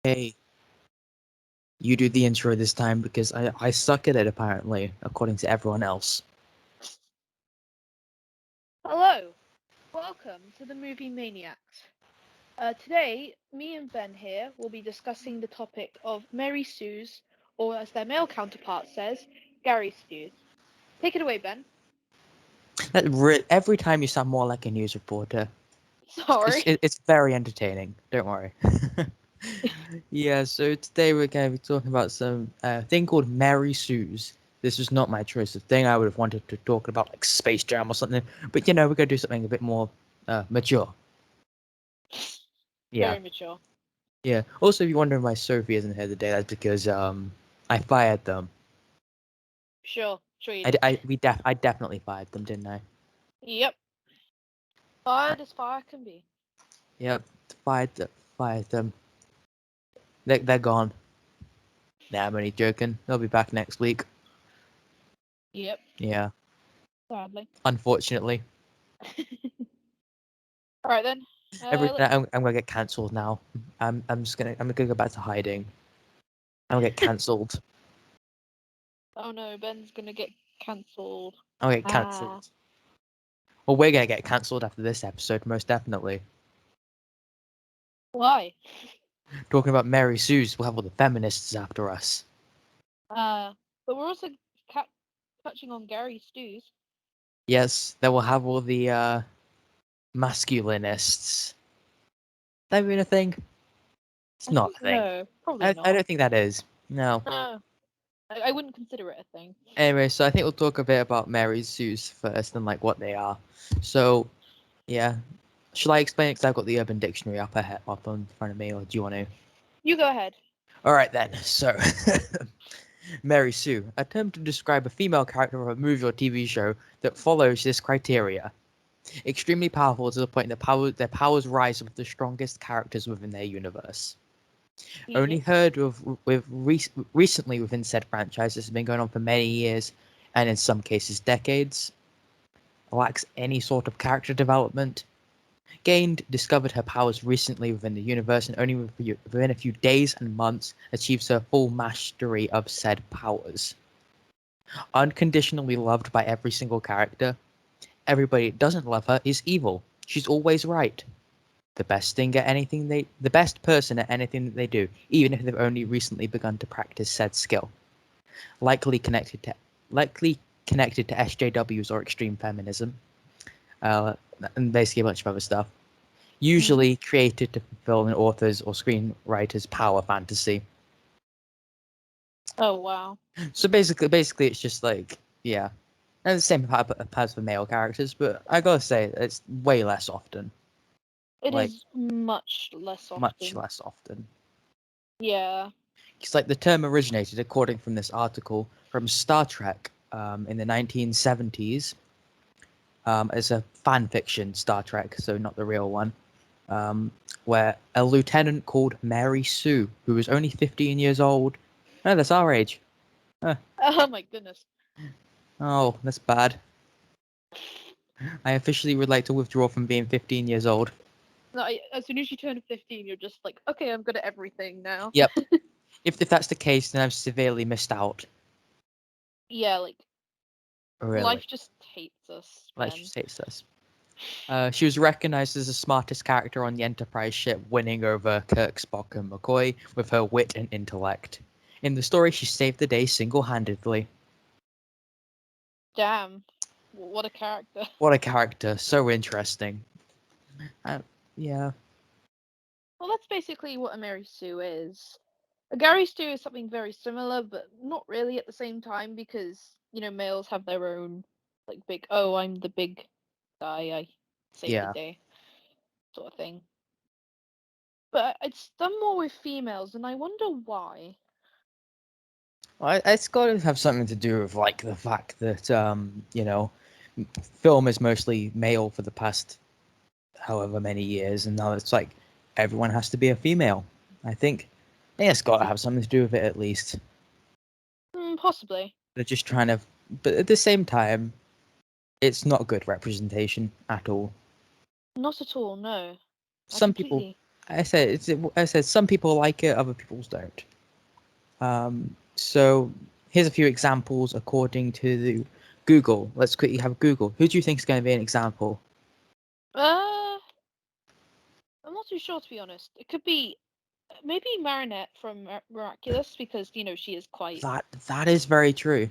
Hey, you do the intro this time because I suck at it apparently, according to everyone else. Hello, welcome to the movie Maniacs. Today, me and Ben here will be discussing the topic of Mary Sue's, or as their male counterpart says, Gary Stews. Take it away, Ben. Every time you sound more like a news reporter. It's, Sorry. it, it's very entertaining. Don't worry. Yeah, so today we're going to be talking about some thing called Mary Sue's. This was not my choice of thing. I would have wanted to talk about like Space Jam or something, but we're going to do something a bit more mature. Yeah, Very mature. yeah. Also, if you're wondering why Sophie isn't here today, that's because I fired them. Sure you I, did. I we def I definitely fired them, didn't I? Yep. Fired as fire can be. Yep, fired them. They're gone. Nah, I'm only joking. They'll be back next week. Yep. Yeah, Sadly. unfortunately. Alright then. I'm gonna get cancelled now. I'm gonna go back to hiding. I'm gonna get cancelled. Oh no, Ben's gonna get cancelled. I'm gonna get Ah. cancelled. Well, we're gonna get cancelled after this episode, most definitely. Why? Talking about Mary Sue's, we'll have all the feminists after us. But we're also touching on Gary Stews. Yes, then we'll have all the masculinists. That even a thing? It's not a thing. No, probably I not. don't think that is. No. No, I wouldn't consider it a thing. Anyway, so I think we'll talk a bit about Mary Sue's first and like what they are. So, yeah, shall I explain it? Because I've got the Urban Dictionary up in front of me, or do you want to? You go ahead. All right then. So, Mary Sue, a term to describe a female character of a movie or TV show that follows this criteria. Extremely powerful to the point that their powers rise with the strongest characters within their universe. Only Yep. heard of recently within said franchise. This has been going on for many years, and in some cases decades. Lacks any sort of character development. Discovered her powers recently within the universe, and only within a few days and months achieves her full mastery of said powers. Unconditionally loved by every single character. Everybody that doesn't love her is evil. She's always right. The best person at anything that they do, even if they've only recently begun to practice said skill. Likely connected to SJWs or extreme feminism, and basically a bunch of other stuff. Usually created to fulfill an author's or screenwriter's power fantasy. Oh wow. So basically, it's just like yeah, and the same applies for male characters, but I gotta say it's way less often. It Like is much less much often. less often. Yeah. It's like the term originated, according from this article, from Star Trek in the 1970s. As a fan fiction Star Trek, so not the real one. Where a lieutenant called Mary Sue, who was only 15 years old. Oh, that's our age. Oh my goodness. Oh, that's bad. I officially would like to withdraw from being 15 years old. No, as soon as you turn 15, you're just like, okay, I'm good at everything now. Yep. If that's the case, then I've severely missed out. Yeah, like Really. life just hates us, Let's Ben. just say this. She was recognized as the smartest character on the Enterprise ship, winning over Kirk, Spock, and McCoy with her wit and intellect. In the story, she saved the day single-handedly. Damn. What a character. What a character. So interesting. Yeah. Well, that's basically what a Mary Sue is. A Gary Stew is something very similar, but not really at the same time because, males have their own, like, big, oh, I'm the big guy, I save the Yeah. day sort of thing. But it's done more with females, and I wonder why. Well, it's got to have something to do with, like, the fact that, film is mostly male for the past however many years, and now it's like everyone has to be a female. I think it's got to have something to do with it at least. Possibly. They're just trying to, but at the same time, it's not good representation at all. Not at all, no. I Some people, completely. I said some people like it, other people don't. So here's a few examples according to the Google. Let's quickly have Google. Who do you think is going to be an example? Uh, I'm not too sure to be honest. It could be maybe Marinette from Miraculous because she is quite That is very true.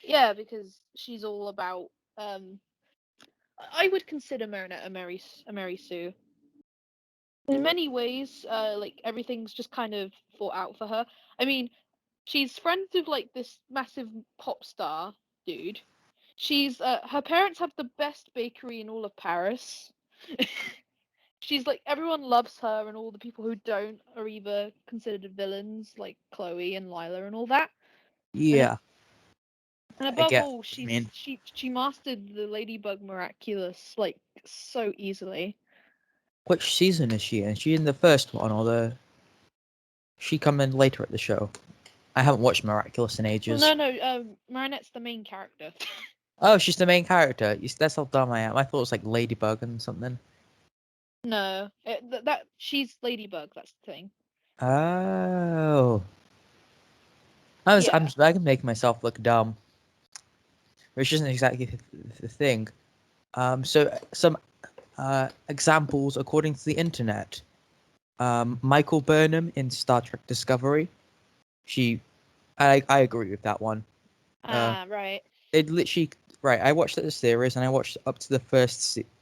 yeah because she's all about I would consider Marinette a Mary Sue. In many ways, like everything's just kind of thought out for her. I mean, she's friends with like this massive pop star dude. She's her parents have the best bakery in all of Paris. She's like everyone loves her, and all the people who don't are either considered villains, like Chloe and Lila and all that. And Yeah, and I above get all, what you mean. she mastered the Ladybug Miraculous like so easily. Which season is she in? Is she in the first one or the? She come in later at the show. I haven't watched Miraculous in Well, ages. no, Marinette's the main character. Oh, she's the main character. That's how dumb I am. I thought it was like Ladybug and something. No, that she's Ladybug. That's the thing. Oh, Yeah. I can make myself look dumb, which isn't exactly the thing. So some examples according to the internet. Michael Burnham in Star Trek Discovery. She, I agree with that one. Uh, Ah, right. it literally right. I watched the series and I watched up to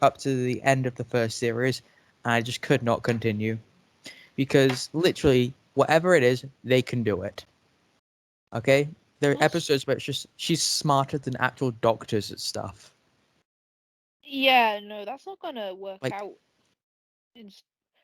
up to the end of the first series, and I just could not continue because literally whatever it is, they can do it. Okay, there are That's, episodes where it's just she's smarter than actual doctors at stuff. yeah, no, that's not gonna work Like out. In,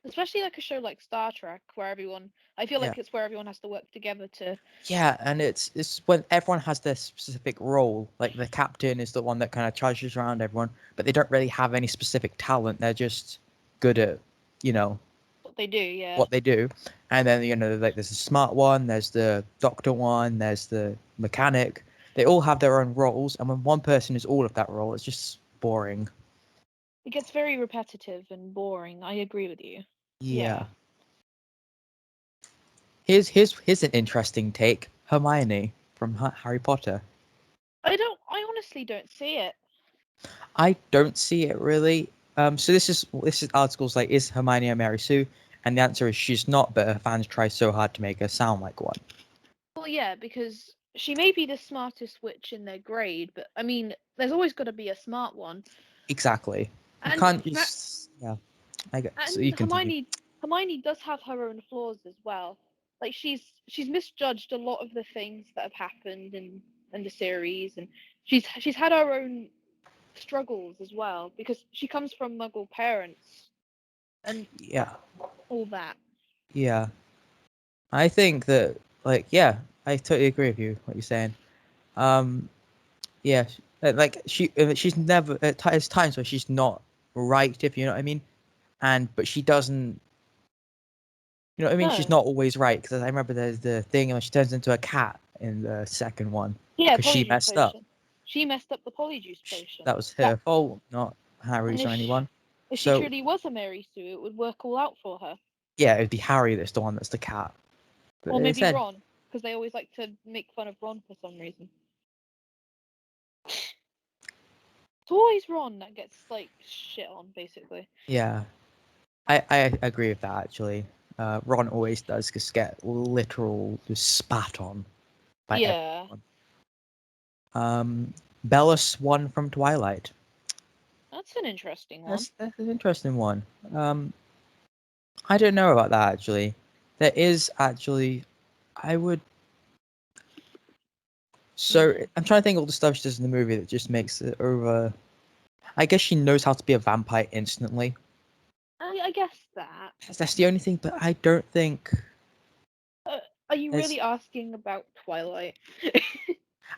especially like a show like Star Trek, where everyone, I feel yeah, like it's where everyone has to work together to. yeah, and it's when everyone has their specific role. Like the captain is the one that kind of charges around everyone, but they don't really have any specific talent. They're just good at, you know, What they do, yeah. what they do. And then like there's the smart one, there's the doctor one, there's the mechanic. They all have their own roles, and when one person is all of that role, it's just boring. It gets very repetitive and boring. I agree with you. Yeah. Yeah. Here's an interesting take. Hermione from Harry Potter. I honestly don't see it. I don't see it really. So this is articles like, is Hermione a Mary Sue? And the answer is she's not, but her fans try so hard to make her sound like one. Well, yeah, because she may be the smartest witch in their grade, but I mean, there's always got to be a smart one. Exactly. You And can't just yeah. I get so and you continue. Hermione does have her own flaws as well. Like she's misjudged a lot of the things that have happened in the series, and she's had her own struggles as well because she comes from Muggle parents and Yeah, all that. yeah. I think that like yeah, I totally agree with you what you're saying. Um, yeah, like she's never there's times where she's not right, if you know what I mean. And but she doesn't. You know what I mean? She's No, not always right because I remember there's the thing when she turns into a cat in the second one yeah, because she polyjuice messed up. potion. She messed up the polyjuice potion. That was That her fault, not and Harry's or anyone. if she So truly was a Mary Sue, it would work all out for her. yeah, it'd be Harry that's the one that's the cat. But Or they maybe said Ron, because they always like to make fun of Ron for some reason. It's always Ron that gets like shit on, basically. yeah, I agree with that actually. Ron always does just get literal just spat on by Yeah, everyone. Bella Swan from Twilight. that's an interesting one. That's an interesting one. I don't know about that actually. There is actually, I would. So Hmm. I'm trying to think of all the stuff she does in the movie that just makes it over. I guess she knows how to be a vampire instantly. I guess that. That's the only thing, but I don't think Uh, are you there's. really asking about Twilight?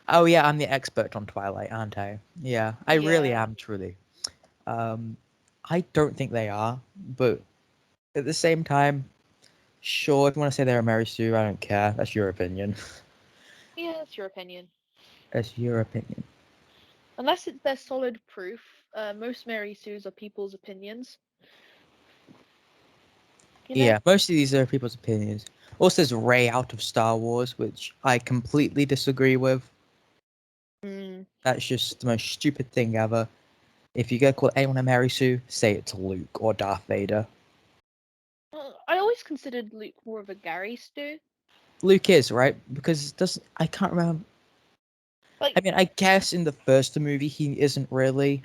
Oh yeah, I'm the expert on Twilight, aren't I? Yeah, I really Yeah. am truly. Um, I don't think they are, but at the same time, sure, if you want to say they're a Mary Sue, I don't care. That's your opinion. Yeah, that's your opinion. That's your opinion. Unless it's their solid proof, most Mary Sues are people's opinions. you know? Yeah, most of these are people's opinions. Also, there's Rey out of Star Wars, which I completely disagree with. Mm. That's just the most stupid thing ever. If you get called anyone a Mary Sue, say it to Luke or Darth Vader. Well, I always considered Luke more of a Gary stew. Luke is, right? Because it doesn't I can't remember. Like, I mean, I guess in the first movie he isn't really.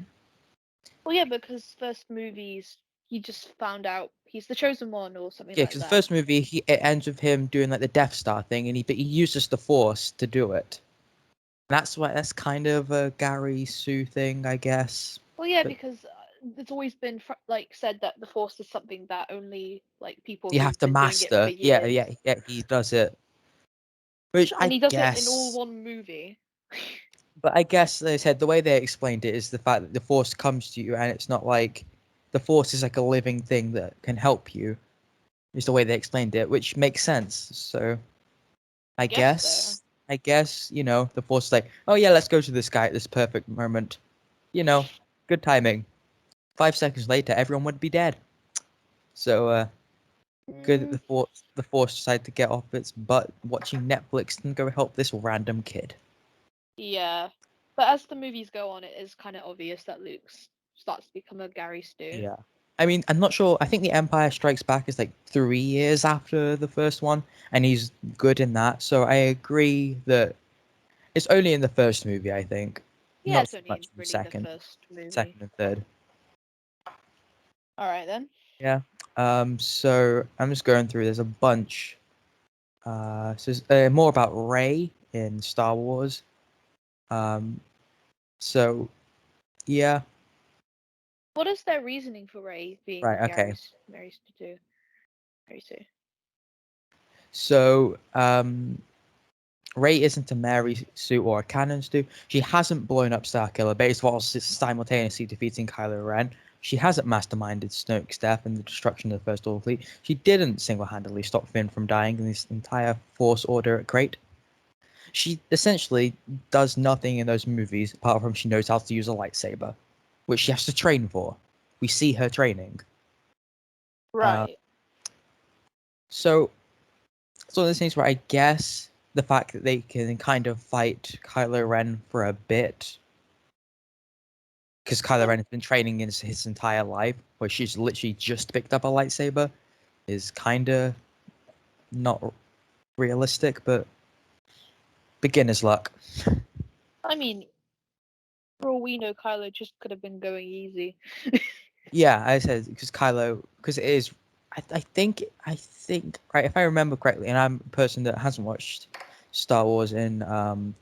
well, yeah, because first movies, he just found out he's the chosen one or something Yeah, like because the that. first movie it ends with him doing like the Death Star thing, and he uses the Force to do it. That's kind of a Gary Sue thing, I guess. Well, yeah, But because it's always been like said that the Force is something that only like people you have who've to been doing it for master. Yeah, years, yeah, yeah. He does it, which and I he does it in all guess. one movie. But I guess they said the way they explained it is the fact that the Force comes to you, and it's not like the Force is like a living thing that can help you. Is the way they explained it, which makes sense. So I I guess so. guess, the Force is like, oh yeah, let's go to this guy at this perfect moment. Good timing. 5 seconds later, everyone would be dead. So good that Mm, the Force decided to get off its butt watching Netflix and go help this random kid. yeah, but as the movies go on, it is kind of obvious that Luke starts to become a Gary stew. Yeah. I mean, I'm not sure. I think The Empire Strikes Back is like 3 years after the first one, and he's good in that. So I agree that it's only in the first movie, I think. Yeah, Not it's so only much in in the really the first movie. second and third. All right then. Yeah. So I'm just going through. There's a bunch. So it's, more about Rey in Star Wars. Um, so yeah. What is their reasoning for Ray being Right. Okay. Mary stew? Mary Sue. So Rey isn't a Mary Sue or a Canon Sue. She hasn't blown up Starkiller Base while simultaneously defeating Kylo Ren. She hasn't masterminded Snoke's death and the destruction of the First Order fleet. She didn't single-handedly stop Finn from dying in this entire Force Order at Crate. She essentially does nothing in those movies apart from she knows how to use a lightsaber, which she has to train for. We see her training. Uh, Right. so it's one of those things where I guess the fact that they can kind of fight Kylo Ren for a bit, because Kylo Ren has been training his entire life, where she's literally just picked up a lightsaber, is kind of not realistic, but beginner's luck. I mean, for all we know, Kylo just could have been going easy. Yeah, I said because it is. I think, right. If I remember correctly, and I'm a person that hasn't watched Star Wars in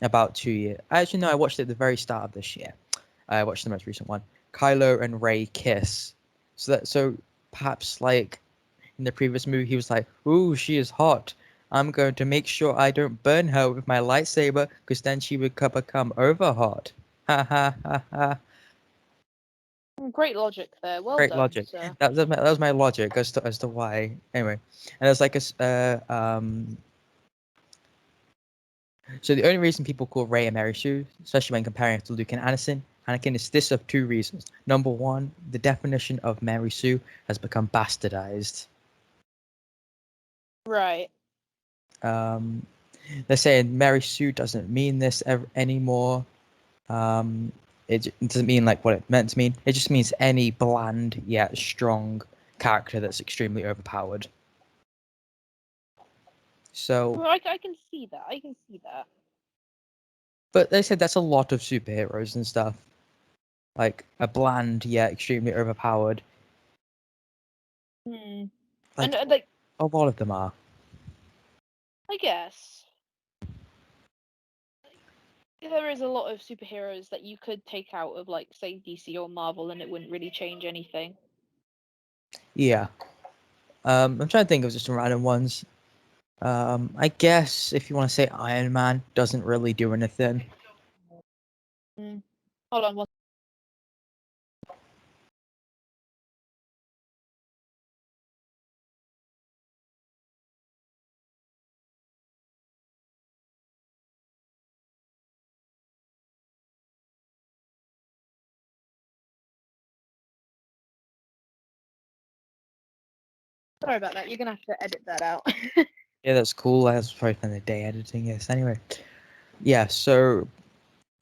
about 2 years. Actually, no, I watched it at the very start of this year. I watched the most recent one. Kylo and Rey kiss. So perhaps like in the previous movie, he was like, "Ooh, she is hot. I'm going to make sure I don't burn her with my lightsaber, because then she would become over hot." Ha ha ha ha. Great logic there. Well Great done, logic. sir. That was my logic as to why. Anyway, and there's like so the only reason people call Rey a Mary Sue, especially when comparing it to Luke and Anakin is this of two reasons. Number one, the definition of Mary Sue has become bastardized. Right. Um, they're saying Mary Sue doesn't mean this anymore. Um, it doesn't mean like what it meant to mean. It just means any bland yet strong character that's extremely overpowered. So, Well, I can see that. I can see that. but they said that's a lot of superheroes and stuff. Like a bland yet extremely overpowered. Hmm. And Like like, a lot of them are. I guess there is a lot of superheroes that you could take out of like, say, DC or Marvel, and it wouldn't really change anything. Yeah. I'm trying to think of just some random ones. I guess if you want to say Iron Man doesn't really do anything. Hmm. Hold on one. Sorry about that. You're gonna have to edit that out. Yeah, that's cool. I was probably spend the day editing this. Anyway, yeah. So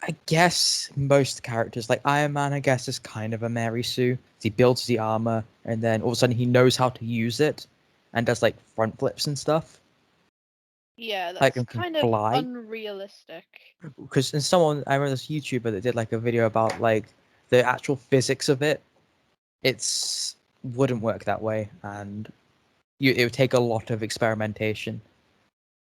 I guess most characters, like Iron Man, I guess is kind of a Mary Sue. He builds the armor, and then all of a sudden he knows how to use it, and does like front flips and stuff. Yeah, Like that's and can kind of fly. unrealistic. Because someone I remember this YouTuber that did like a video about like the actual physics of it. It's wouldn't work that way, and it would take a lot of experimentation.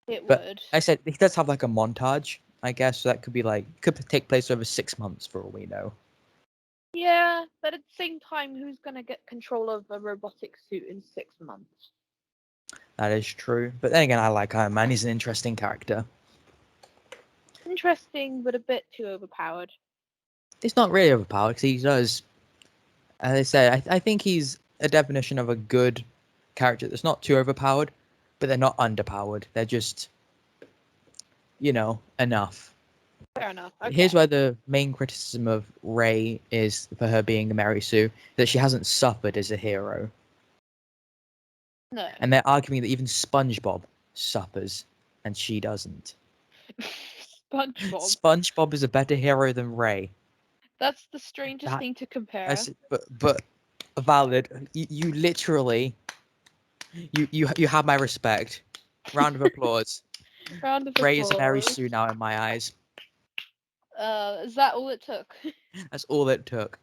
It But would. I said he does have like a montage, I guess, so that could be like could take place over 6 months for all we know. Yeah, but at the same time, who's gonna get control of a robotic suit in 6 months? That is true. But then again, I like Iron Man. He's an interesting character. Interesting, but a bit too overpowered. He's not really overpowered because he does. As I said, I think he's a definition of a good character that's not too overpowered, but they're not underpowered. They're just, enough. Fair enough. Here's Okay. where the main criticism of Rey is for her being a Mary Sue, that she hasn't suffered as a hero. No. And they're arguing that even SpongeBob suffers, and she doesn't. SpongeBob. SpongeBob is a better hero than Rey. That's the strangest That, thing to compare. but valid. You literally, you have my respect. Round of applause. Round of Rey is a Mary applause. Sue now in my eyes. Is that all it took? That's all it took.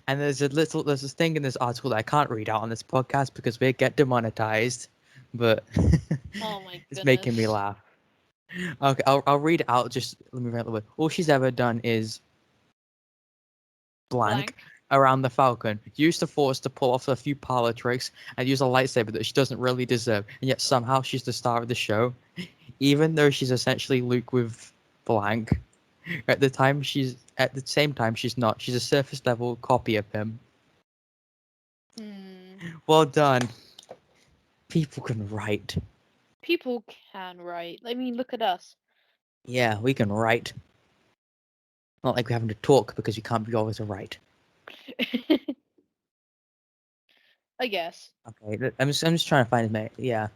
And there's this thing in this article that I can't read out on this podcast because we get demonetized, but Oh my it's making me goodness. laugh. Okay, I'll read it out. Just let me read the word. All she's ever done is blank Blank. around the Falcon. Use the Force to pull off a few parlor tricks and use a lightsaber that she doesn't really deserve, and yet somehow she's the star of the show, even though she's essentially Luke with blank. At the same time she's not. She's a surface level copy of him. Hmm. Well done. People can write. People can write. I mean, look at us. Yeah, we can write. Not like we're having to talk because we can't be always to write. I guess. Okay, I'm just trying to find his mate. Yeah,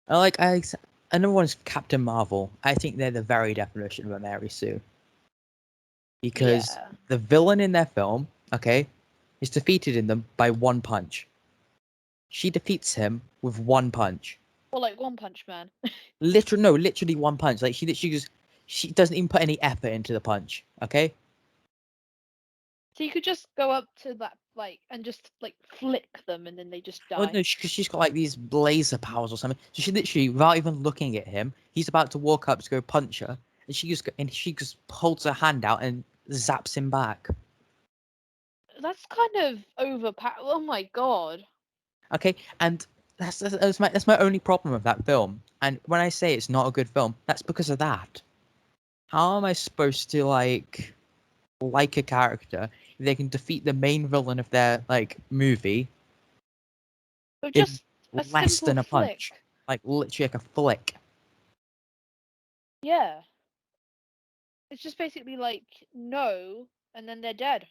another one's Captain Marvel. I think they're the very definition of a Mary Sue because Yeah. the villain in their film, okay, is defeated in them by one punch. She defeats him with one punch. Or like One Punch Man. Literally one punch. Like she doesn't even put any effort into the punch. Okay. So you could just go up to that, like, and just, like, flick them and then they just Oh die. no, because she's got like these laser powers or something. So she literally, without even looking at him, he's about to walk up to go punch her, and she just holds her hand out and zaps him back. That's kind of overpowered. Oh my god. Okay, and that's my only problem with that film. And when I say it's not a good film, that's because of that. How am I supposed to like a character if they can defeat the main villain of their like movie So in just a less simple than a punch? flick. Like literally like a flick. Yeah. It's just basically like, no, and then they're dead.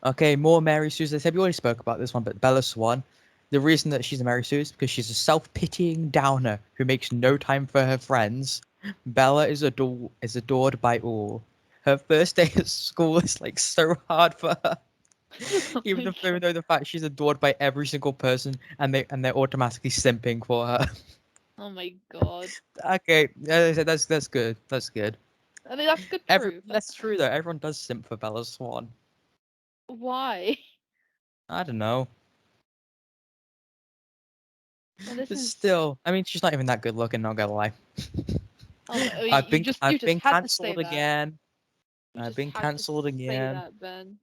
Okay, more Mary Sue's. I said we already spoke about this one, but Bella Swan. The reason that she's a Mary Sue is because she's a self-pitying downer who makes no time for her friends. Bella is adored by all. Her first day at school is like so hard for her, Oh even my though god. though the fact she's adored by every single person, and they're automatically simping for her. Oh my god. Okay, as I said, that's good. That's good. I mean, that's good proof. That's true though. Everyone does simp for Bella Swan. Why? I don't know. And this But is. still, I mean, she's not even that good looking. Not gonna lie. Oh my. I've You been just I've been had to say cancelled that. again. You I've just been had to cancelled say again. that, Ben.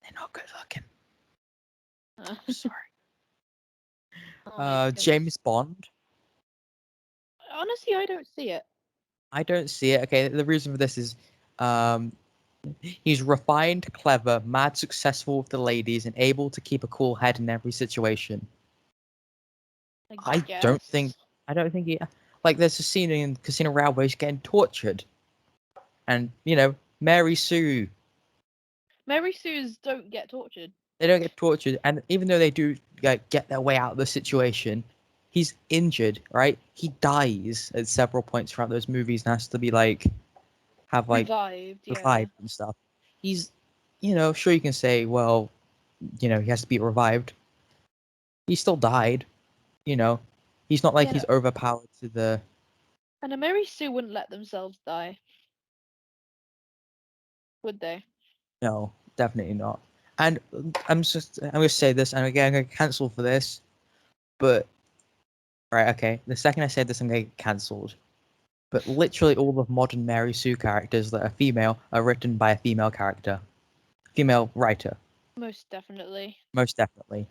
They're not good looking. oh I'm sorry. my James goodness. Bond. Honestly, I don't see it. I don't see it. Okay, the reason for this is, um, he's refined, clever, mad, successful with the ladies, and able to keep a cool head in every situation. I I don't think. guess. I don't think he. Like, there's a scene in Casino Royale where he's getting tortured, and Mary Sue. Mary Sue's don't get tortured. They don't get tortured, and even though they do get their way out of the situation, he's injured, right? He dies at several points throughout those movies and has to be like have like Revived, yeah. revived and stuff. He's, sure you can say, well, he has to be revived. He still died, you know. He's not like Yeah, he's overpowered to the. and a Mary Sue wouldn't let themselves die, would they? No, definitely not. And I'm gonna say this, and again, I'm gonna cancel for this, but right, okay. The second I say this, I'm gonna get cancelled. But literally all of modern Mary Sue characters that are female are written by a female character, female writer, Most definitely. most definitely.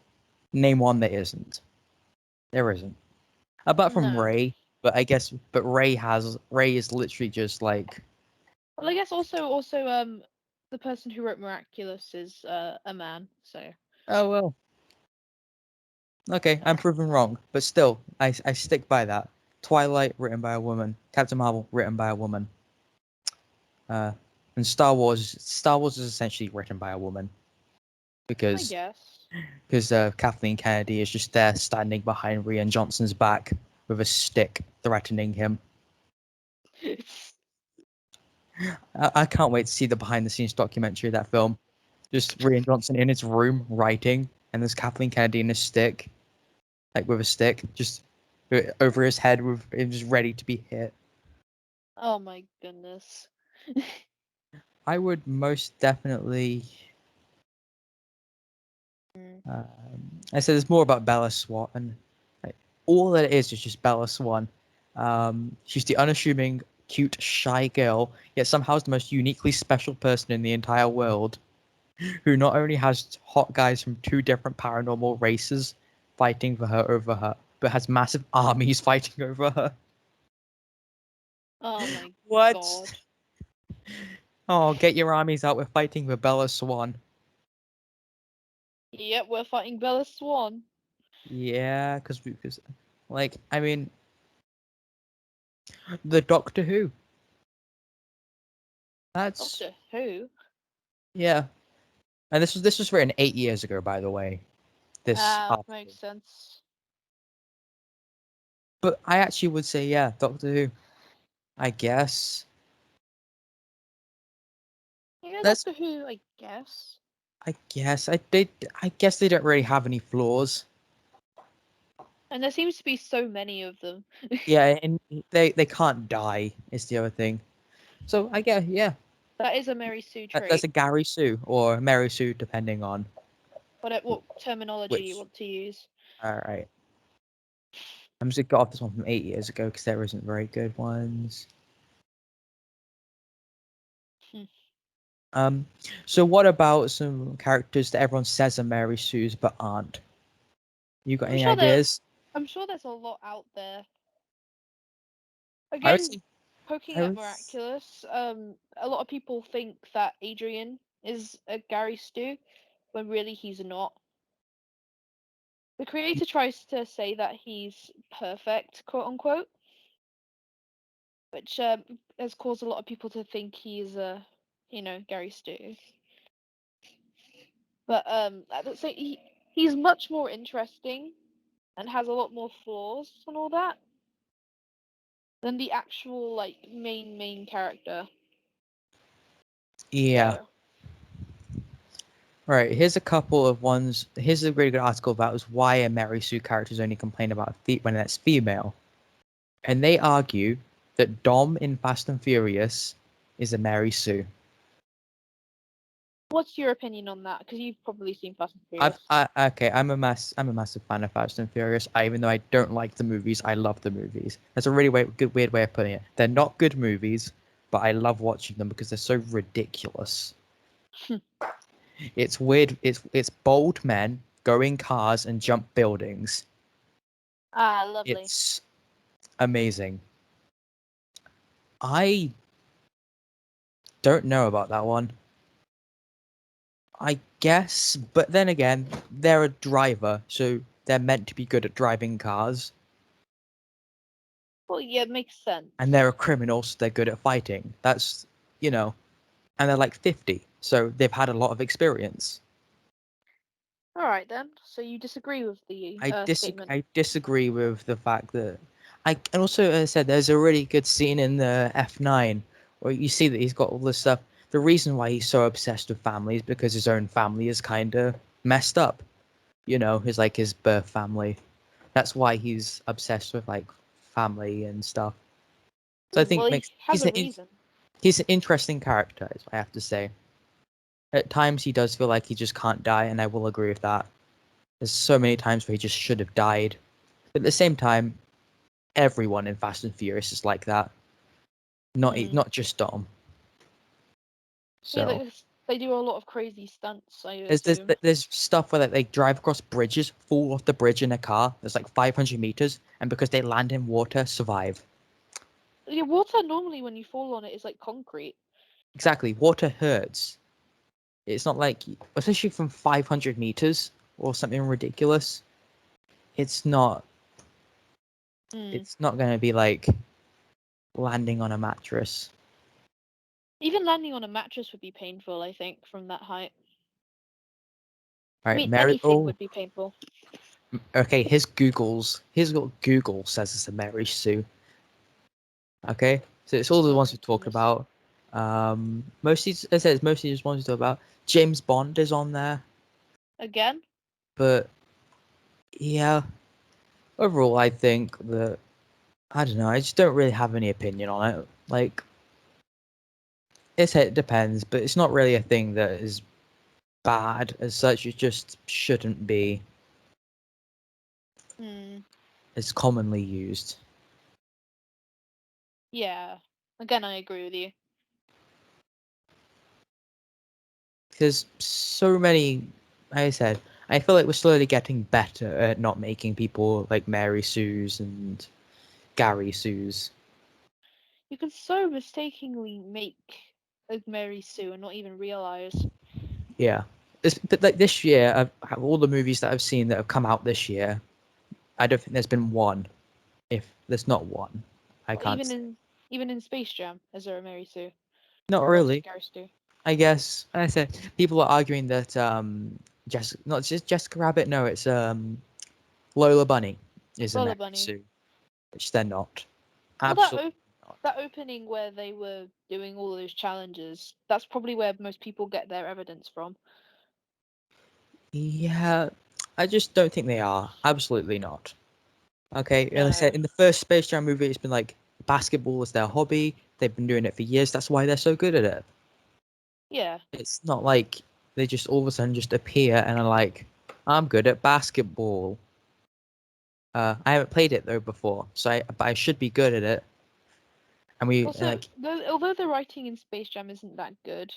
Name one that isn't. There isn't. Apart from No. Ray, but Ray is literally just like, Well, I guess also the person who wrote Miraculous is a man, so oh well, okay, I'm proven wrong, but still, I stick by that. Twilight written by a woman, Captain Marvel written by a woman, uh, and Star Wars is essentially written by a woman I because guess. Kathleen Kennedy is just there standing behind Rian Johnson's back with a stick threatening him. I can't wait to see the behind the scenes documentary of that film. Just Rian Johnson in his room writing, and there's Kathleen Kennedy in a stick, like with a stick, just over his head, with him just ready to be hit. Oh my goodness. I would most definitely. Mm. I said it's more about Bella Swan. Like, all that it is just Bella Swan. She's the unassuming, cute, shy girl, yet somehow is the most uniquely special person in the entire world, who not only has hot guys from two different paranormal races fighting for her over her, but has massive armies fighting over her. Oh my What? god. Oh, get your armies out. We're fighting for Bella Swan. Yep, we're fighting Bella Swan. Yeah, because, like, I mean, the Doctor Who. That's Doctor Who? yeah. And this was written 8 years ago, by the way. This Ah, article. makes sense. But I actually would say, yeah, Doctor Who. I guess. Yeah, That's. Doctor Who, I guess. I guess. I guess they don't really have any flaws. And there seems to be so many of them. Yeah, and they can't die. Is the other thing. So I guess yeah, That is a Mary Sue that's trait. a Gary Sue or Mary Sue, depending on What terminology you which. want to use. All right. I'm just gonna get off this one from 8 years ago because there isn't very good ones. Hmm. Um, so what about some characters that everyone says are Mary Sue's but aren't? You got I'm any sure there ideas? I'm sure there's a lot out there. I would Again, say poking I at was. Miraculous, a lot of people think that Adrian is a Gary Stu, when really he's not. The creator tries to say that he's perfect, quote unquote, which has caused a lot of people to think he's a, Gary Stu. But I'd say he's much more interesting and has a lot more flaws and all that than the actual like main character. Yeah. So Right. Here's a couple of ones. Here's a really good article about is why a Mary Sue characters only complain about when it's female, and they argue that Dom in Fast and Furious is a Mary Sue. what's your opinion on that? Because you've probably seen Fast and I've Furious. okay. I'm a massive fan of Fast and Furious. Even though I don't like the movies, I love the movies. That's a really weird way of putting it. They're not good movies, but I love watching them because they're so ridiculous. It's weird. It's bold men go in cars and jump buildings. Ah, lovely. It's amazing. I don't know about that one. I guess, but then again, they're a driver, so they're meant to be good at driving cars. Well, yeah, it makes And sense. they're a criminal, so they're good at fighting. That's, you know, and they're like 50, so they've had a lot of experience. All right then. So you disagree with the statement? I disagree with the fact that and also as I said there's a really good scene in the F9 where you see that he's got all this stuff. The reason why he's so obsessed with family is because his own family is kind of messed up. You know, his like his birth family. That's why he's obsessed with like family and stuff. So I think Well, it he makes has a reason. he's an interesting character, is what I have to say. At times he does feel like he just can't die, and I will agree with that. There's so many times where he just should have died. But at the same time, everyone in Fast and Furious is like that. Hmm. Not just Dom. Yeah, So they do a lot of crazy stunts, I assume. there's stuff where they drive across bridges, fall off the bridge in a car. There's like 500 meters, and because they land in water, survive. Yeah, water normally when you fall on it is like concrete. Exactly, water hurts. It's not like, especially from 500 meters or something ridiculous. It's not. Hmm. It's not going to be like landing on a mattress. Even landing on a mattress would be painful, I think, from that height. All I right, mean, Mary. anything Oh, would be painful. okay. Here's what Google says is a Mary Sue. Okay, so it's all the Oh ones my we talk goodness. about. Mostly, as I said, it's mostly just ones we talk about. James Bond is on there, Again? but yeah, overall, I think that I don't know. I just don't really have any opinion on it. Like, it depends, but it's not really a thing that is bad as such. It just shouldn't be Hmm. as commonly used. Yeah. Again, I agree with you. Because so many, like I said, I feel like we're slowly getting better at not making people like Mary Sue's and Gary Sue's. You can so mistakenly make a Mary Sue and not even realize. Yeah. But like this year, all the movies that I've seen that have come out this year, I don't think there's been one. If there's not one, I Well, can't. even in Space Jam, is there a Mary Sue? Not Or else really. Gary Stu? I guess. I said people are arguing that not just Jessica Rabbit. No, it's Lola Bunny is a Lola Mary Bunny. Sue, which they're not. Well, Absolutely not. that opening where they were doing all those challenges, that's probably where most people get their evidence from. Yeah, I just don't think they are. Absolutely not. Okay, and I said No. in the first Space Jam movie, it's been like basketball is their hobby. They've been doing it for years. That's why they're so good at it. Yeah. It's not like they just all of a sudden just appear and are like, I'm good at basketball. I haven't played it though before, but I should be good at it. And we Also, although the writing in Space Jam isn't that good,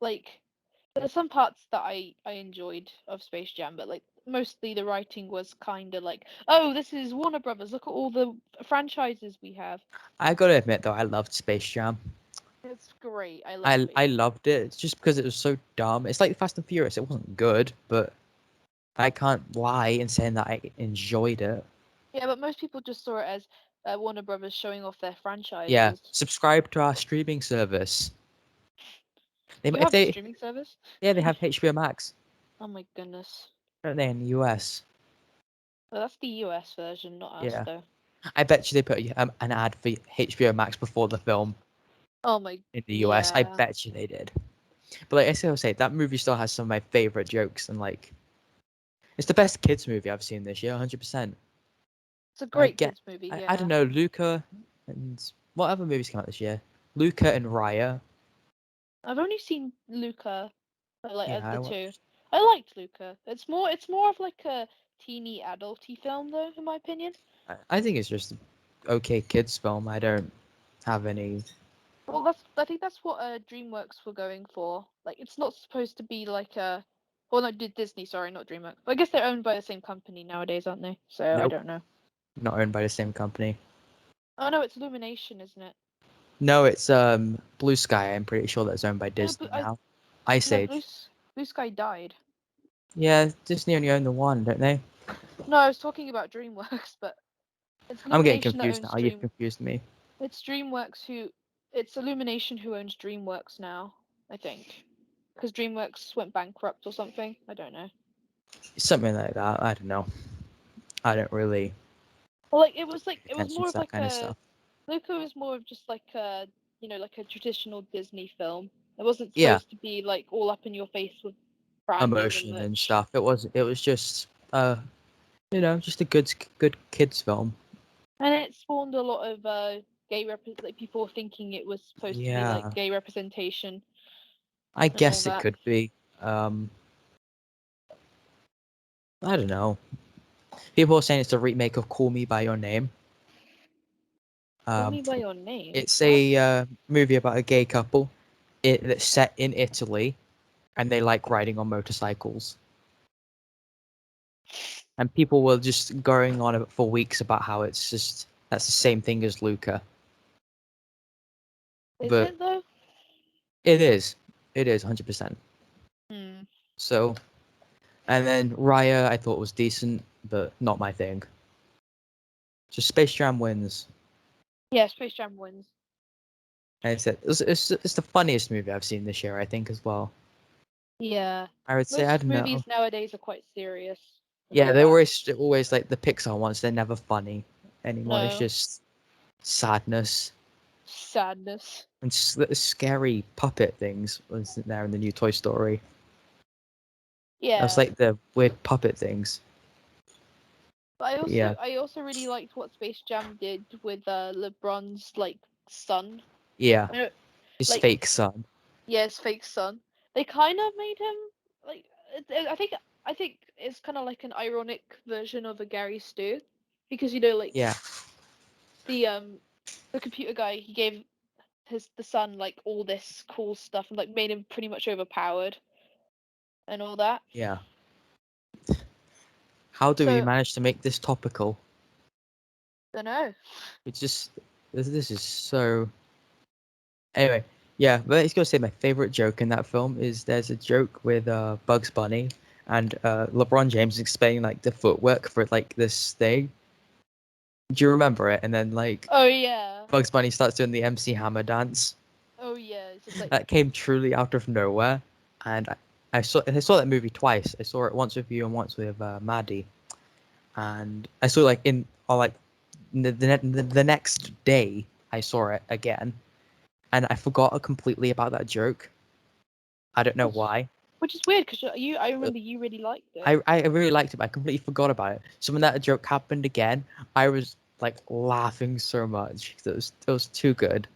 like there's some parts that I enjoyed of Space Jam, but like mostly the writing was kind of like, oh, this is Warner Brothers. Look at all the franchises we have. I gotta admit though, I loved Space Jam. It's great. I love Space I Jam. loved it. It's just because it was so dumb. It's like Fast and Furious. It wasn't good, but I can't lie in saying that I enjoyed it. Yeah, but most people just saw it as Warner Brothers showing off their Yeah, franchises. subscribe to our streaming service. You If have a they streaming service? Yeah, they have HBO Max, Oh my goodness. don't they, in the US? Well, that's the US version, not us, Yeah, though. I bet you they put an ad for HBO Max before the film Oh my, in the US. I yeah. bet you they did. But like I still say, that movie still has some of my favorite jokes, and like it's the best kids movie I've seen this year, 100%. It's a I great get, kids movie, I don't yeah. know, Luca and what other movies came out this year? Luca and Raya. I've only seen Luca, like Yeah, the two. I liked Luca. It's more of like a teeny adulty film, though, in my opinion. I think it's just okay kids film. I don't have any. Well, I think that's what DreamWorks were going for. Like, it's not supposed to be like a, well, no, Disney, sorry, not DreamWorks. But I guess they're owned by the same company nowadays, aren't they? So I Nope, don't know. not owned by the same company. Oh no, it's Illumination, isn't it? No, it's Blue Sky. I'm pretty sure that's owned by No, Disney now. Ice no, Age. Blue Sky died. Yeah, Disney only own the one, don't they? No, I was talking about DreamWorks, but it's I'm getting Illumination that confused owns now. You've confused me. It's DreamWorks who. It's Illumination who owns DreamWorks now, I think, because DreamWorks went bankrupt or something. I don't know. Something like that. I don't know. I don't really Well, like pay it was attention more to of that like kind of a stuff. Luca was more of just like a like a traditional Disney film. It wasn't Yeah, supposed to be like all up in your face with branding and emotion and much. stuff. It was just just a good kids film. And it spawned a lot of like people thinking it was supposed to be like Yeah, gay representation I and all guess it that. could be. Um, I don't know. People are saying it's a remake of Call Me by Your Name. Call Um, Me by Your Name. it's What? a movie about a gay couple. That's set in Italy, and they like riding on motorcycles. And people were just going on for weeks about how that's the same thing as Luca. Is But it though? it is 100%. Hmm. So, and then Raya I thought was decent, but not my thing. So Space Jam wins. Yeah, Space Jam wins. And it's the funniest movie I've seen this year, I think, as well. Yeah. I would say, I Most don't know. movies nowadays are quite serious and Yeah, all they that. always like the Pixar ones. They're never funny anymore. It's No. just sadness Sadness. and scary puppet things wasn't there in the new Toy Story. That's Yeah. like the weird puppet things. But I But also yeah, I also really liked what Space Jam did with LeBron's like son. yeah, I know, his like fake son. yeah, his fake son. They kind of made him like I think it's kind of like an ironic version of a Gary Stu because like Yeah, the computer guy he gave the son like all this cool stuff and like made him pretty much overpowered and all that. yeah. How do we So manage to make this topical? I don't know. It's just this is so. Anyway, yeah, but let's go say my favorite joke in that film is there's a joke with Bugs Bunny and LeBron James explaining like the footwork for like this thing. Do you remember it? And then like Oh yeah. Bugs Bunny starts doing the MC Hammer dance. Oh yeah. It's just like That came truly out of nowhere, and I saw that movie twice. I saw it once with you and once with Maddie, and I saw like in or like the next day I saw it again, and I forgot completely about that joke. I don't know which why. which is weird because I Uh, remember you really liked it. I really liked it, but I completely forgot about it. So when that joke happened again, I was like laughing so much. It was too good.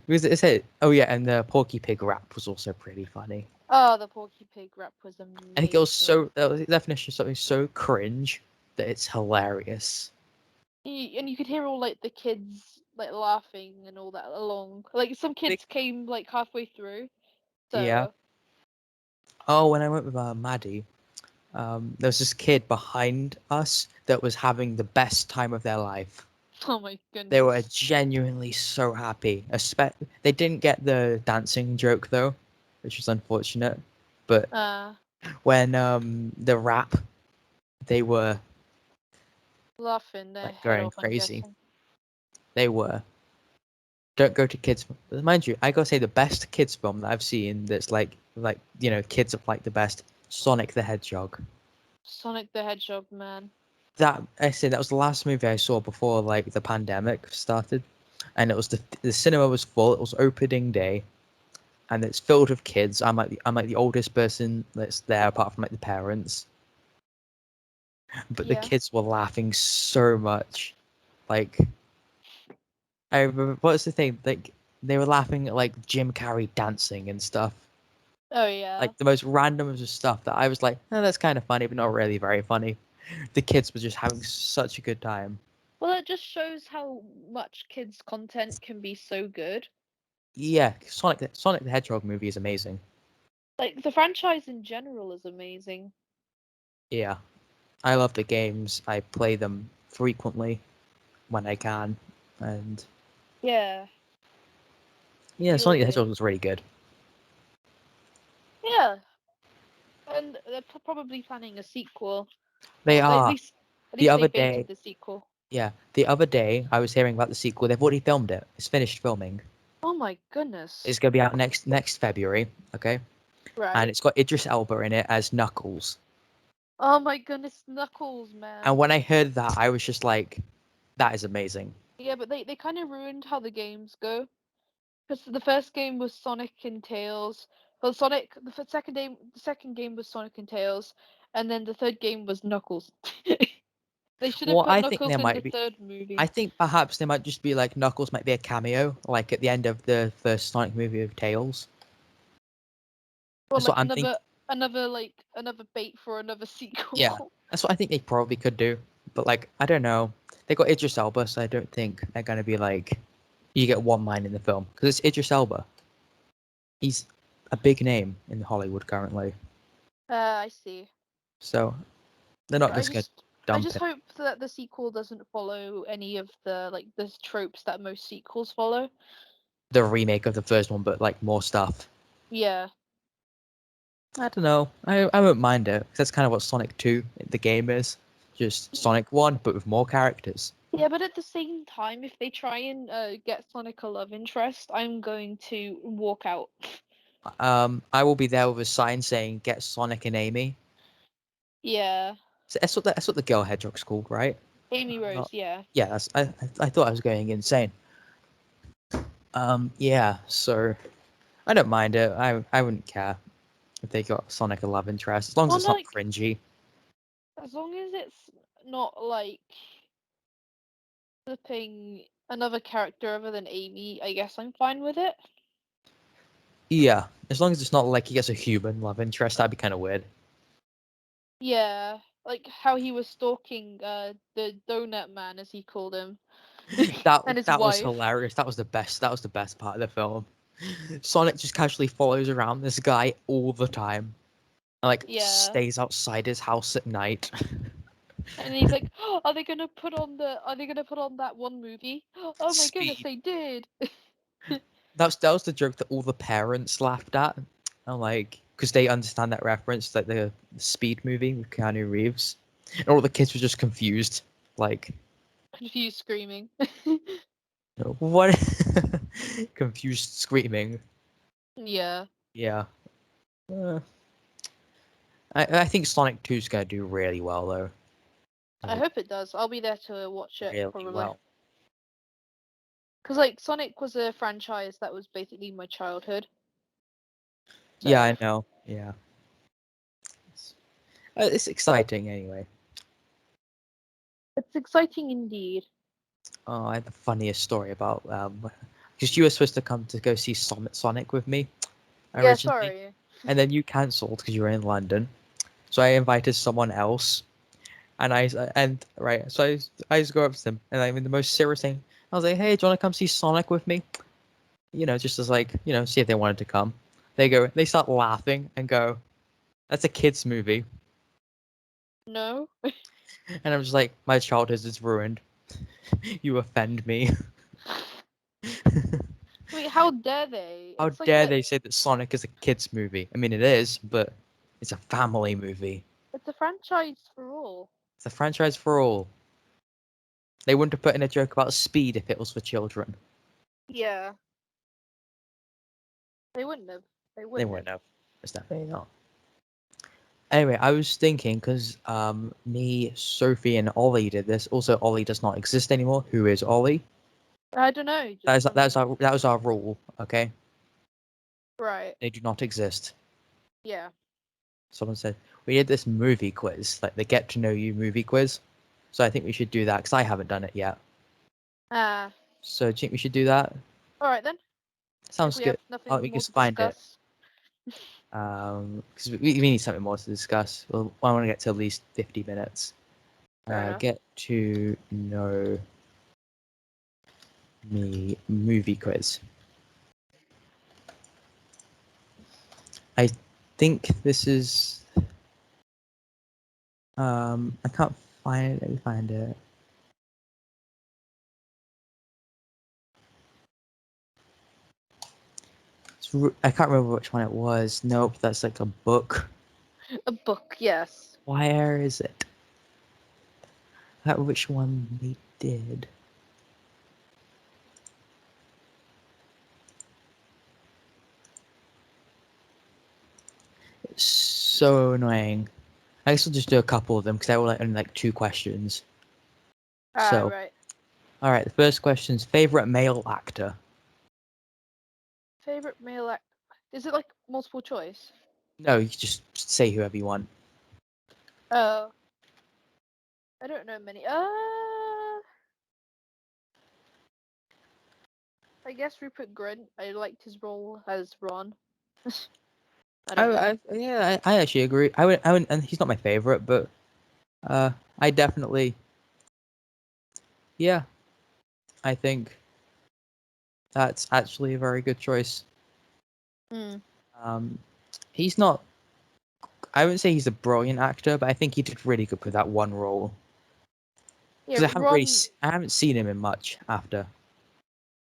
Because it said, oh yeah, and the Porky Pig rap was also pretty funny. Oh, the Porky Pig rap was I think it was amazing. so that was the definition of something so cringe that it's hilarious. And you could hear all like the kids like laughing and all that along. Like some Like, kids came like halfway through. yeah. So, Oh, when I went with Maddie, there was this kid behind us that was having the best time of their life. oh my They were goodness. genuinely so happy. They didn't get the dancing joke though, which was unfortunate. But Uh, when the rap, they were Laughing their like head going off, I'm crazy. guessing. They were. Don't go to kids. Mind you, I gotta say the best kids film that I've seen that's like kids are like the best. Sonic the Hedgehog. Sonic the Hedgehog, man. That I said that was the last movie I saw before like the pandemic started, and it was the cinema was full. It was opening day, and it's filled with kids. I'm like the oldest person that's there apart from like the parents, but the Yeah. kids were laughing so much. Like I remember what's the thing like they were laughing at like Jim Carrey dancing and stuff. Oh yeah. Like the most random of stuff that I was like, oh, that's kind of funny, but not really very funny. The kids were just having such a good time. Well, it just shows how much kids' content can be so good. Yeah, Sonic the Hedgehog movie is amazing. Like the franchise in general is amazing. Yeah, I love the games. I play them frequently when I can, and Yeah, yeah, feel Sonic the you. Hedgehog was really good. Yeah, and they're probably planning a sequel, They or are. at The least other they've hinted day, the sequel. yeah, the other day I was hearing about the sequel. They've already filmed it. It's finished filming. Oh my goodness. It's gonna be out next February. Okay, and Right. it's got Idris Elba in it as Knuckles. Oh my goodness, Knuckles, man. And when I heard that, I was just like, that is amazing. Yeah, but they kind of ruined how the games go. Because the first game was Sonic and Tails. Well, Sonic. The second game was Sonic and Tails, and then the third game was Knuckles. They should have Well, put I think Knuckles there in the might be. third I movie. think perhaps there might just be like Knuckles might be a cameo, like at the end of the first Sonic movie of Tails. Or That's what like I'm thinking. another bait for another Yeah, sequel. that's what I think they probably could do. But like, I don't know. They got Idris Elba, so I don't think they're gonna be like, you get one line in the film because it's Idris Elba. He's a big name in Hollywood currently, I see. so they're not I just gonna just I dump just it. hope that the sequel doesn't follow any of the tropes that most sequels follow. The remake of the first one, but like more stuff. Yeah. I don't know. I won't mind it 'cause that's kind of what Sonic 2 the game is. Just Sonic 1, but with more characters. Yeah, but at the same time, if they try and get Sonic a love interest, I'm going to walk out. I will be there with a sign saying "Get Sonic and Amy." Yeah, So that's what the girl hedgehog's called, right? Amy I'm Rose. not. Yeah, Yeah, I thought I was going insane. Yeah. So I don't mind it. I wouldn't care if they got Sonic a love interest as long as well, it's not like cringy. as long as it's not like flipping another character other than Amy, I guess I'm fine with it. Yeah, as long as it's not like he gets a human love interest, that'd be kind of weird. Yeah, like how he was stalking the Donut Man, as he called him, That and his that was wife. hilarious. That was the best. That was the best part of the film. Sonic just casually follows around this guy all the time, and like Yeah, stays outside his house at night. and he's like, oh, Are they gonna put on that one movie? Oh my goodness, Speed. they did. That was the joke that all the parents laughed at, and like because they understand that reference, like the Speed movie with Keanu Reeves, and all the kids were just confused, like Confused screaming. what? Confused screaming. Yeah, Yeah. Uh, I think Sonic 2 is gonna do really well though. I Like hope it does. I'll be there to watch it really probably. well. Because like Sonic was a franchise that was basically my childhood. Yeah, So I know. Yeah. It's, it's exciting anyway. it's exciting indeed. Oh, I have the funniest story about because you were supposed to come to go see Sonic with me Yeah, originally, sorry. and then you cancelled because you were in London. So I invited someone else, and I just go up to them, and I'm in the most serious thing. I was like, "Hey, do you want to come see Sonic with me?" Just as like see if they wanted to come. They start laughing and go, "That's a kids movie," No. and I'm just like, "My childhood is ruined. You offend me." Wait, how dare they? How It's like dare a they say that Sonic is a kids movie? I mean, it is, but it's a family movie. it's a franchise for all. It's a franchise for all. They wouldn't have put in a joke about speed if it was for children. Yeah, they wouldn't have. They They wouldn't have. wouldn't have. It's definitely not. Anyway, I was thinking because me, Sophie, and Ollie did this. Also, Ollie does not exist anymore. Who is Ollie? I don't know. That Just is some that was our rule. Okay, right. they do not exist. Yeah. Someone said we did this movie quiz, like the get to know you movie quiz. So I think we should do that because I haven't done it yet. Ah. So do you think we should do that? All right then. If Sounds we have good. Oh, nothing we can more to find it. discuss. Because we need something more to discuss. Well, I want to get to at least 50 minutes. Fair enough. Get to know me movie quiz. I think this is. I can't find it. Let me find it. I can't remember which one it was. Nope, that's like a book. A book, yes. Where is it? Which one they did? It's so annoying. I guess I'll just do a couple of them because they were only like 2 questions. So, Right. all right. The first question is favorite male actor. Favorite male actor. Is it like multiple choice? No, you can just say whoever you want. Oh. I don't know many. I guess Rupert Grint. I liked his role as Ron. I don't know. I actually agree. I would, and he's not my favorite, but I definitely, yeah, I think that's actually a very good choice. Hmm. Um, he's not. I wouldn't say he's a brilliant actor, but I think he did really good with that one role. Yeah, Because Ron. I haven't seen him in much after.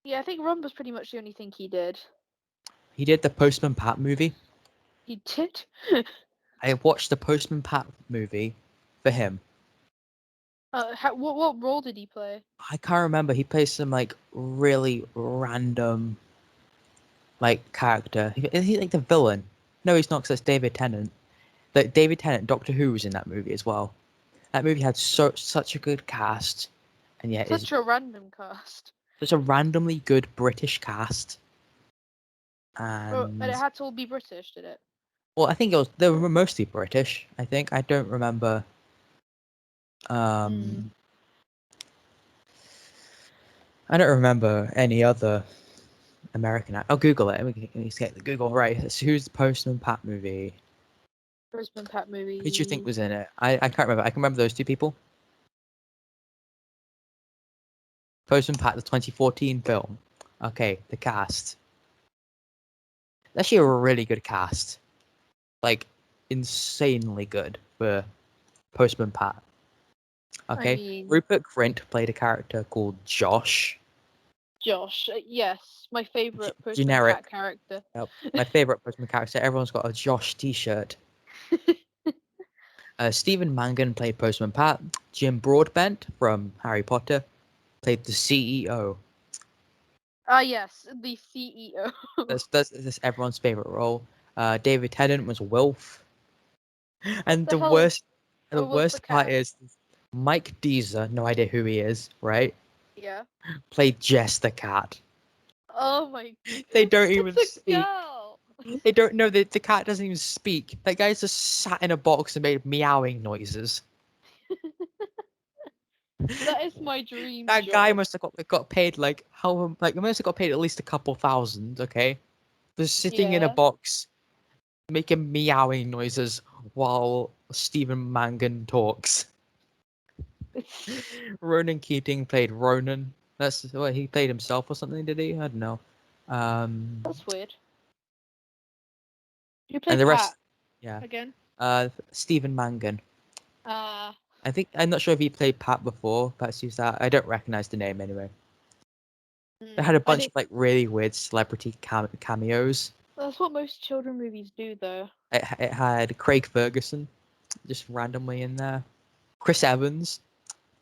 Yeah, I think Ron was pretty much the only thing he did. He did the Postman Pat movie. He did. I watched the Postman Pat movie for him. What role did he play? I can't remember. He plays some like really random like character. Is he like the villain? No, he's not. Because it's David Tennant. Like David Tennant, Doctor Who was in that movie as well. That movie had such a good cast, and yet is Such a random cast. such a randomly good British cast. And And it had to all be British, did it? well, I think they were mostly British. I think I don't remember. Um, I don't remember any other American. I'll Google it. Let me get the Google right. So who's the Postman Pat movie? Postman Pat Who do you think movie. was in it? I can't remember. I can remember those two people. Postman Pat, the 2014 film. Okay, the cast. Actually, a really good cast. Like, insanely good for Postman Pat. I Okay, mean, Rupert Grint played a character called Josh. Josh. Yes, my favorite Postman Generic. Pat character. Yep. My favorite Postman character. Everyone's got a Josh T-shirt. Stephen Mangan played Postman Pat. Jim Broadbent from Harry Potter played the CEO. Yes, the CEO. That's everyone's favorite role. David Tennant was Wilf, What and the hell? the What's the worst part cast? is Mike Deezer, no idea who he is, right? Yeah. Played Jess the cat. Oh my. They don't even It's a speak. girl. They don't know that the cat doesn't even speak. That guy's just sat in a box and made meowing noises. That is my dream That guy job. must have got paid like how like he must have got paid at least a couple thousand. Okay, just sitting in a Yeah. box making meowing noises while Stephen Mangan talks. It's Ronan Keating played Ronan. That's what he played himself or something, did he? I don't know. Um, that's weird. You play and the Pat rest, yeah. again? Stephen Mangan. Uh, I think I'm not sure if he played Pat before. Pat's used that. I don't recognize the name anyway. They had a I bunch think of like really weird celebrity cameos. that's what most children movies do, though. It had Craig Ferguson just randomly in there. Chris Evans,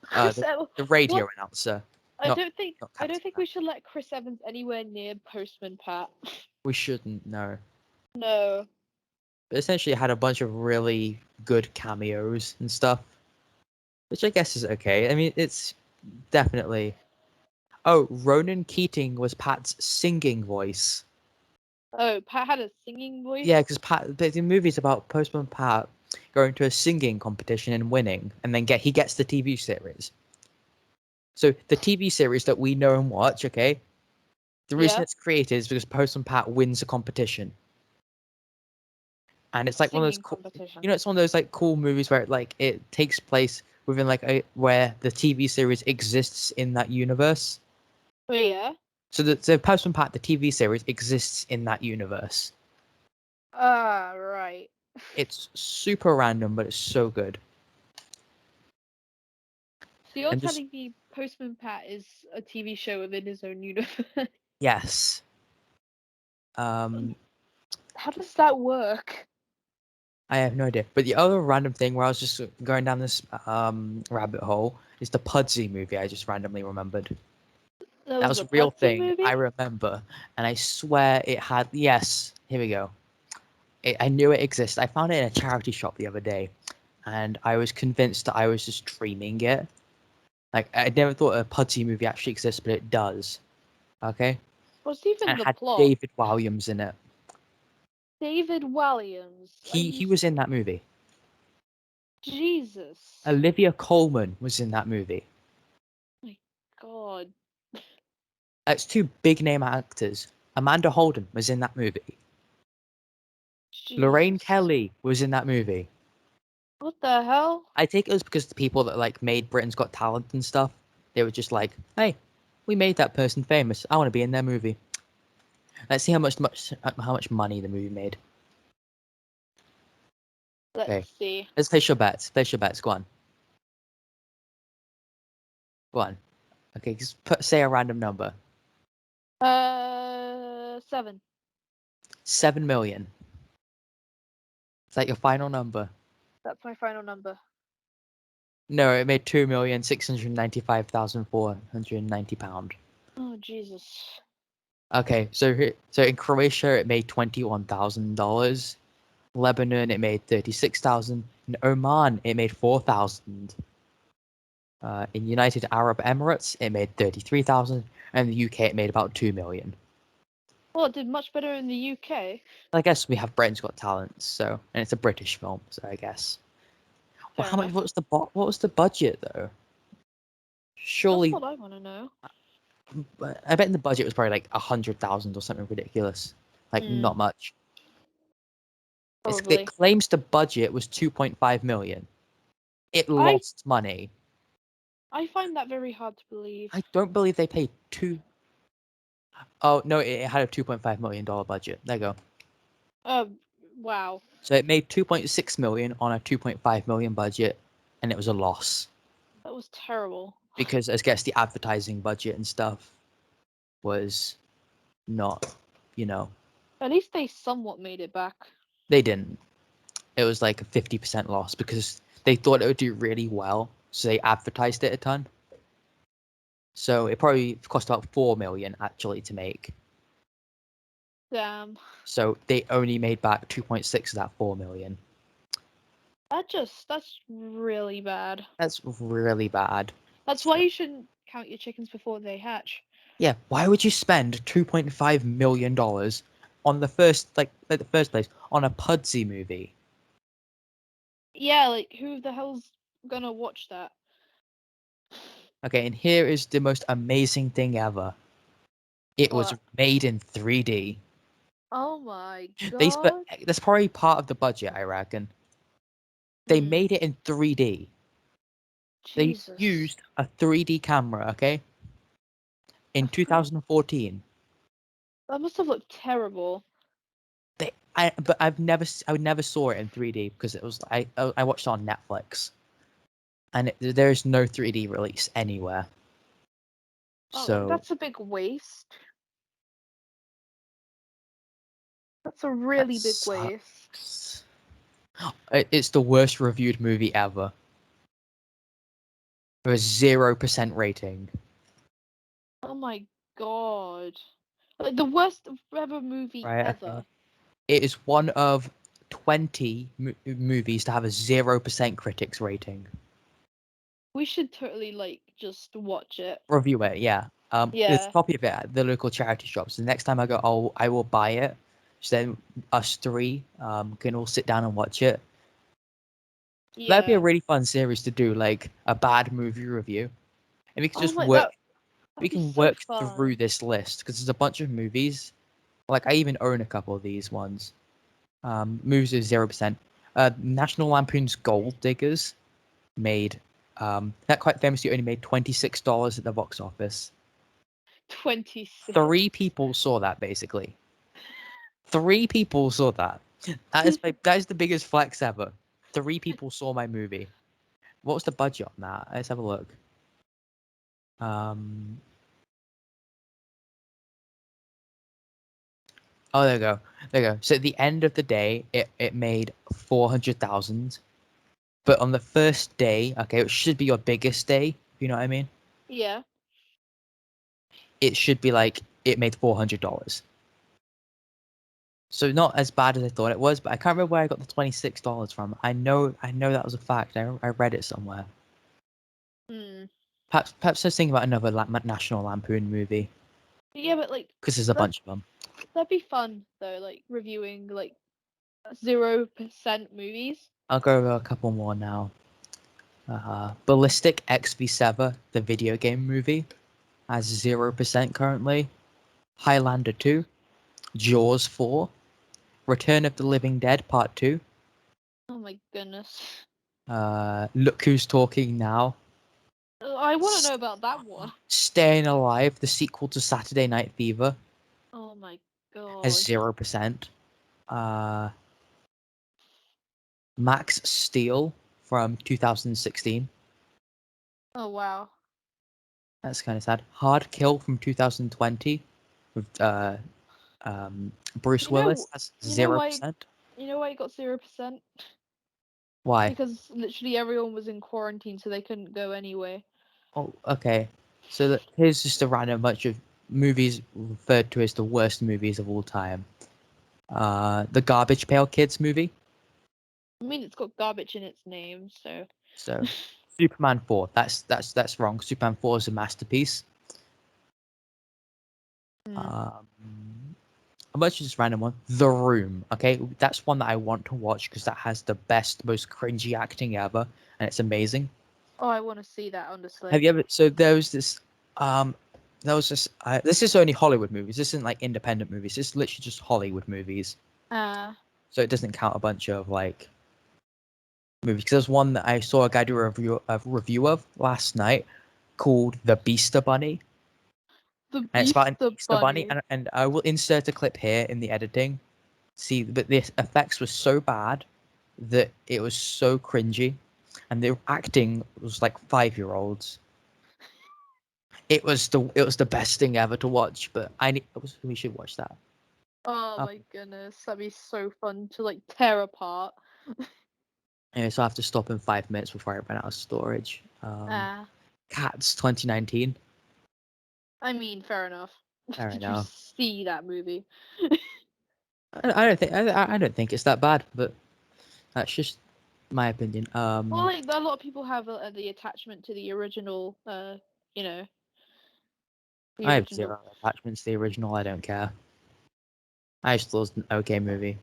Chris, the Evans. radio What? announcer, I not don't think. not I don't Captain think Matt. we should let Chris Evans anywhere near Postman Pat. We shouldn't know. No. But essentially, it had a bunch of really good cameos and stuff, which I guess is okay. I mean, it's definitely. Oh, Ronan Keating was Pat's singing voice. Oh, Pat had a singing Yeah, voice. because Pat, the movie's about Postman Pat going to a singing competition and winning, and then he gets the TV series. So the TV series that we know and watch, okay, the reason Yeah. it's created is because Postman Pat wins a competition, and it's like one of those Singing cool, competition. you know, it's one of those like cool movies where it takes place within where the TV series exists in that universe. Oh yeah. So Postman Pat, the TV series, exists in that universe. Ah, right. It's super random, but it's so good. So you're And just telling me Postman Pat is a TV show within his own universe? yes, um, How does that work? I have no idea. But the other random thing where I was just going down this rabbit hole is the Pudsey movie. I just randomly remembered. There That was was a a real Pudsey thing. I movie? remember, and I swear it had. Yes, here we go. I knew it existed. I found it in a charity shop the other day, and I was convinced that I was just dreaming it. Like, I never thought a Pudgy movie actually exists, but it does. Okay? What's even And it the had plot? David Williams in it. David Williams. Are He you was in that movie. Jesus? Olivia Colman was in that movie. My God. That's two big name actors. Amanda Holden was in that movie. Lorraine Jesus. Kelly was in that movie. What the hell? I take it was because the people that like made Britain's Got Talent and stuff, they were just like, "Hey, we made that person famous. I want to be in their movie." Let's see how much money the movie made. Let's Okay, see. let's place your bets. Place your bets. Go on. Go on. Okay, just say a random number. 7. 7 million. Is that your final number? That's my final number. No, it made £2,695,490. Oh Jesus. Okay, so in Croatia it made $21,000. Lebanon it made 36,000. In Oman it made 4,000. In United Arab Emirates it made 33,000, and the UK it made about 2 million. Well, it did much better in the UK. I guess we have Britain's Got Talent, so and it's a British film, so I guess. Well, Fair how much? enough. What was the budget though? That's Surely, what I want to know. I bet the budget was probably like 100,000 or something ridiculous, like Hmm. not much. It Probably. claims the budget was 2.5 million. It I lost money. I find that very hard to believe. I don't believe they paid two. Oh no, it had a $2.5 million budget. There you go. Wow. So it made 2.6 million on a 2.5 million budget, and it was a loss That was terrible. because I guess the advertising budget and stuff was not, you know, At least they somewhat made it back. they didn't. It was like a 50% loss because they thought it would do really well, so they advertised it a ton. So it probably cost about 4 million actually to make. Damn. So they only made back 2.6 of that 4 million. That's really bad. That's really bad. That's why you shouldn't count your chickens before they hatch. Yeah, why would you spend $2.5 million on the first, like, at the first place, on a Pudsey movie? Yeah, like who the hell's gonna watch that? Okay, and here is the most amazing thing ever. It was What? made in 3D. Oh my They spent God. that's probably part of the budget, I reckon. They Hmm. made it in 3D. They Jesus. used a 3D camera, okay, in A three. 2014. That must have looked terrible. But I never saw it in 3D because it was I watched it on Netflix, and there is no 3D release anywhere. Oh, So that's a big waste. That's a that really big waste. sucks. It's the worst reviewed movie ever. For a 0% rating. Oh my God. Like the worst ever movie Right? Okay. ever. It is one of 20 movies to have a 0% critics rating. We should totally like just watch it. Review it, yeah. There's a Yeah. copy of it at the local charity shops. The next time I go, I will buy it. So then us three can all sit down and watch it. That'd be a Yeah. really fun series to do, like a bad movie review, and we could Oh just my work. We that'd be can so work through fun. this list because there's a bunch of movies. Like I even own a couple of these ones. Movies with 0%. National Lampoon's Gold Diggers made that quite famously only made $26 at the box office. 26. 3 people saw that basically. 3 people saw that. That is the biggest flex ever. 3 people saw my movie. What was the budget on that? Let's have a look. Um. Oh, there you go. There you go. So at the end of the day, it made 400,000. But on the first day, okay, it should be your biggest day. If you know what I mean. Yeah. It should be like it made $400. So not as bad as I thought it was, but I can't remember where I got the $26 from. I know that was a fact. I read it somewhere. Hmm. Perhaps I was thinking about another National Lampoon movie Yeah, but like because there's a that bunch of them. that'd be fun though, like reviewing like 0% movies. I'll go over a couple more now. Ballistic XV7, the video game movie, has 0% currently. Highlander 2, Jaws 4, Return of the Living Dead Part 2, Oh my goodness. Look Who's Talking Now, I want to S- know about that one. Staying Alive, the sequel to Saturday Night Fever, Oh my has god. 0%. Uh, Max Steel from 2016. Oh wow. That's kind of sad. Hard Kill from 2020 with Bruce You know, Willis. That's you know zero why? percent. You know why it got 0%? Why? Because literally everyone was in quarantine, so they couldn't go anyway. Oh, okay. So here's just a random bunch of movies referred to as the worst movies of all time. The Garbage Pail Kids movie. I mean, it's got garbage in its name, so. So Superman 4. That's wrong. Superman 4 is a masterpiece. Hmm. Um, a bunch of just random one. The Room. Okay, that's one that I want to watch because that has the best, most cringy acting ever, and it's amazing. Oh, I want to see that, Have honestly. you ever? So there was this. There was this. This is only Hollywood movies. This isn't like independent movies. This is literally just Hollywood movies. Uh, So it doesn't count a bunch of like movies. Because there's one that I saw a guy do a review of last night called The Beaster Bunny, the and it's about Beast an the Easter bunny. Bunny. And I will insert a clip here in the editing. See, but the effects were so bad that it was so cringy, and the acting was like 5-year-olds. It was the best thing ever to watch. But we should watch that. Oh Uh, my goodness, that'd be so fun to like tear apart. anyway, so I have to stop in 5 minutes before I run out of storage. Ah, Cats 2019. I mean, fair enough. I don't Did you know. see that movie? I don't think it's that bad, but that's just my opinion. Well, like a lot of people have the attachment to the original. You know, the I have original. zero attachments to the original. I don't care. I just thought it was an okay movie.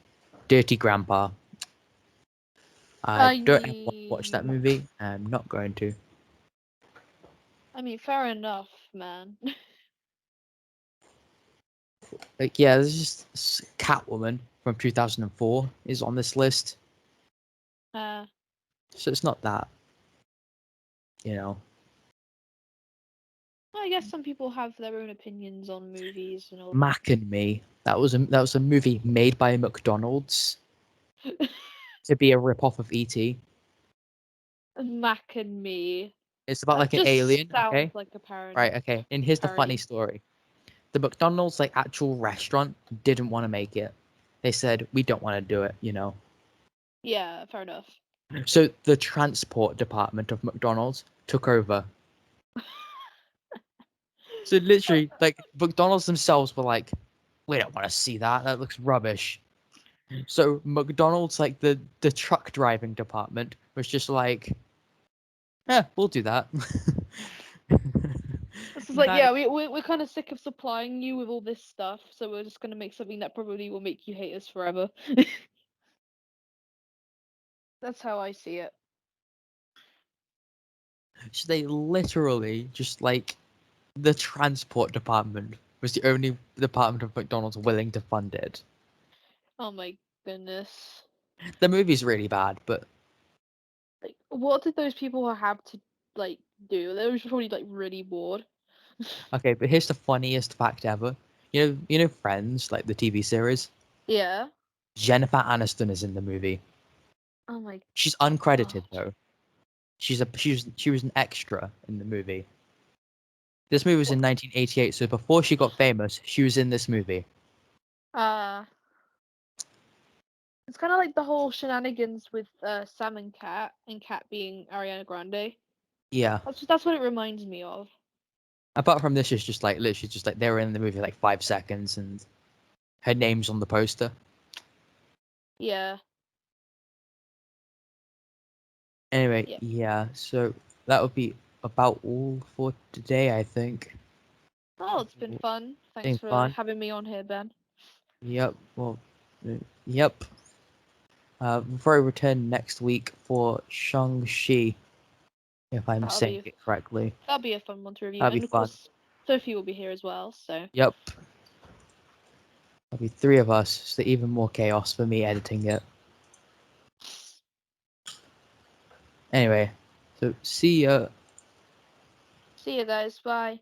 Dirty Grandpa. I I don't want to watch that mean, movie. I'm not going to. fair enough, man. Like, yeah, there's just Catwoman from 2004 is on this list, Uh, so it's not that, you know. I guess some people have their own opinions on movies and all that. Mac and Me. That was a movie made by McDonald's to be a rip-off of E.T. Mac and Me. It's about That like an just alien, sounds okay? like a Right, okay. And here's the funny parody. story. The McDonald's like actual restaurant didn't want to make it. They said, "We don't want to do it." Yeah, fair enough. So the transport department of McDonald's took over. So literally, like McDonald's themselves were like, "We don't want to see that. That looks rubbish." So McDonald's, like the truck driving department, was just like, "Yeah, we'll do that." This is like, That yeah, we're kind of sick of supplying you with all this stuff, so we're just gonna make something that probably will make you hate us forever. That's how I see it. so they literally just like the transport department was the only department of McDonald's willing to fund it. Oh my goodness. The movie's really bad, but Like, what did those people have to like do? They were just probably like really bored. okay. But here's the funniest fact ever. You know Friends, like the TV series. Yeah. Jennifer Aniston is in the movie. Oh my She's god. uncredited though. She was an extra in the movie. This movie was What? in 1988, so before she got famous, she was in this movie. Uh, it's kind of like the whole shenanigans with Sam and Kat being Ariana Grande. Yeah. That's what it reminds me of. Apart from this, it's just like literally just like they were in the movie like 5 seconds, and her name's on the poster. Yeah. Anyway, Yeah. yeah, so that would be about all for today, I think. Oh, it's been fun. Thanks Been for fun. having me on here, Ben. Yep. Well, yep. Before I return next week for Shang-Chi, if I'm That'll saying be it correctly. that'll be a fun one to review, That'll be and of fun. course, Sophie will be here as well. So Yep. There'll be three of us, so even more chaos for me editing it. Anyway, so see ya. see you guys. Bye.